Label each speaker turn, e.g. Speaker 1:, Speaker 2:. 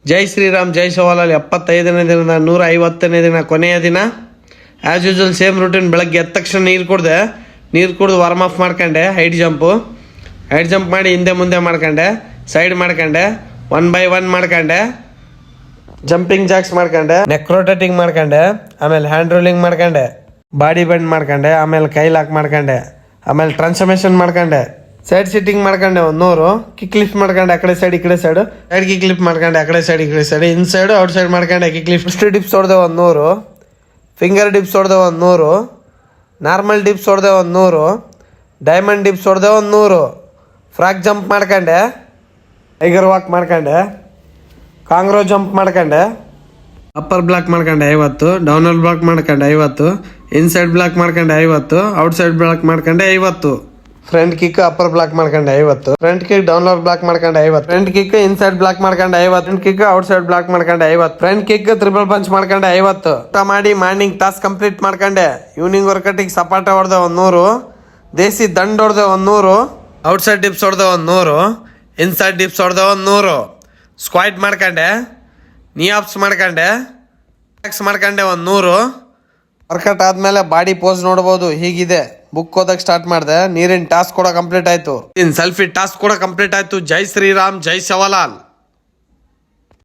Speaker 1: ಜೈ ಶ್ರೀರಾಮ್ ಜೈ ಶಿವಲಾಲ್ 75ನೇ ದಿನದ 150ನೇ ದಿನ ಕೊನೆಯ ದಿನ. As usual same routine. ಬೆಳಗ್ಗೆ ಎದ್ದ ತಕ್ಷಣ ನೀರು ಕುಡ್ದು ವಾರ್ಮ್ ಆಫ್ ಮಾಡ್ಕೊಂಡೆ. ಹೈಟ್ ಜಂಪ್ ಮಾಡಿ ಹಿಂದೆ ಮುಂದೆ ಮಾಡ್ಕೊಂಡೆ, ಸೈಡ್ ಮಾಡ್ಕೊಂಡೆ, 1 by 1 ಮಾಡ್ಕೊಂಡೆ, ಜಂಪಿಂಗ್ ಜಾಕ್ಸ್ ಮಾಡ್ಕೊಂಡೆ, ನೆಕ್ ರೋಟೇಟಿಂಗ್ ಮಾಡ್ಕೊಂಡೆ, ಆಮೇಲೆ ಹ್ಯಾಂಡ್ ರೋಲಿಂಗ್ ಮಾಡ್ಕೊಂಡೆ, ಬಾಡಿ ಬೆಂಡ್ ಮಾಡ್ಕೊಂಡೆ, ಆಮೇಲೆ ಕೈ ಲಾಕ್ ಮಾಡ್ಕೊಂಡೆ, ಆಮೇಲೆ ಟ್ರಾನ್ಸ್ಫಾರ್ಮೇಷನ್ ಮಾಡ್ಕೊಂಡೆ, ಸೈಡ್ ಸಿಟ್ಟಿಂಗ್ ಮಾಡ್ಕೊಂಡೆ 100, ಕಿಕ್ ಲಿಫ್ಟ್ ಮಾಡ್ಕೊಂಡೆ ಆ ಕಡೆ ಸೈಡ್ ಈ ಕಡೆ ಸೈಡ್ ಕಿಕ್ ಲಿಫ್ಟ್ ಮಾಡ್ಕೊಂಡೆ ಆ ಕಡೆ ಸೈಡ್ ಈ ಕಡೆ ಸೈಡ್, ಇನ್ಸೈಡ್ ಔಟ್ ಸೈಡ್ ಮಾಡ್ಕೊಂಡೆ ಕಿಕ್ ಲಿಫ್ಟ್. ಡಿಪ್ಸ್ ಹೊಡೆದೆ 100, ಫಿಂಗರ್ ಡಿಪ್ಸ್ ಹೊಡೆದೆ 100, ನಾರ್ಮಲ್ ಡಿಪ್ಸ್ ಹೊಡೆದೆ 100, ಡೈಮಂಡ್ ಡಿಪ್ಸ್ ಹೊಡೆದೆ 100, ಫ್ರಾಕ್ ಜಂಪ್ ಮಾಡ್ಕೊಂಡೆ, ಟೈಗರ್ ವಾಕ್ ಮಾಡ್ಕೊಂಡೆ, ಕಾಂಗ್ರೋ ಜಂಪ್ ಮಾಡ್ಕೊಂಡೆ, ಅಪ್ಪರ್ ಬ್ಲಾಕ್ ಮಾಡ್ಕೊಂಡೆ 50, ಡೌನರ್ ಬ್ಲಾಕ್ ಮಾಡ್ಕೊಂಡೆ 50, ಇನ್ಸೈಡ್ ಬ್ಲಾಕ್ ಮಾಡ್ಕೊಂಡೆ 50, ಔಟ್ಸೈಡ್ ಬ್ಲಾಕ್ ಮಾಡ್ಕೊಂಡೆ 50, ಫ್ರಂಟ್ ಕಿಕ್ ಅಪ್ಪರ್ ಬ್ಲಾಕ್ ಮಾಡ್ಕೊಂಡೆ 50, ಫ್ರಂಟ್ ಕಿಕ್ ಡೌನರ್ ಬ್ಲಾಕ್ ಮಾಡ್ಕೊಂಡೆ 50, ಫ್ರಂಟ್ ಕಿಕ್ ಇನ್ಸೈಡ್ ಬ್ಲಾಕ್ ಮಾಡ್ಕೊಂಡೆ 50, ಫ್ರಂಟ್ ಕಿಕ್ ಔಟ್ಸೈಡ್ ಬ್ಲಾಕ್ ಮಾಡ್ಕೊಂಡೆ 50, ಫ್ರಂಟ್ ಕಿಕ್ ಟ್ರಿಪಲ್ ಪಂಚ್ ಮಾಡ್ಕೊಂಡೆ 50. ಊಟ ಮಾಡಿ ಮಾರ್ನಿಂಗ್ ಟಾಸ್ಕ್ ಕಂಪ್ಲೀಟ್ ಮಾಡ್ಕೊಂಡೆ. ಈವ್ನಿಂಗ್ ವರ್ಕೌಟಿಗೆ ಸಪಾಟ ಹೊಡೆದೆ 100, ದೇಸಿ ದಂಡ್ ಹೊಡೆದೆ 100, ಔಟ್ಸೈಡ್ ಡಿಪ್ಸ್ ಹೊಡೆದೆ 100, ಇನ್ಸೈಡ್ ಡಿಪ್ಸ್ ಹೊಡೆದೆ 100, ಸ್ಕ್ವಾಟ್ ಮಾಡ್ಕೊಂಡೆ, ನೀ ಆಪ್ಸ್ ಮಾಡ್ಕೊಂಡೆ, ಮಾಡ್ಕೊಂಡೆ 100. ವರ್ಕೌಟ್ ಆದ್ಮೇಲೆ ಬಾಡಿ ಪೋಸ್ ನೋಡ್ಬೋದು, ಹೀಗಿದೆ. ಬುಕ್ ಓದಕ್ಕೆ ಸ್ಟಾರ್ಟ್ ಮಾಡಿದೆ. ನೀರಿನ ಟಾಸ್ಕ್ ಕೂಡ ಕಂಪ್ಲೀಟ್ ಆಯ್ತು. ಸೆಲ್ಫಿ ಟಾಸ್ಕ್ ಕೂಡ ಕಂಪ್ಲೀಟ್ ಆಯ್ತು. ಜೈ ಶ್ರೀರಾಮ್ ಜೈ ಶಿವಲಾಲ್.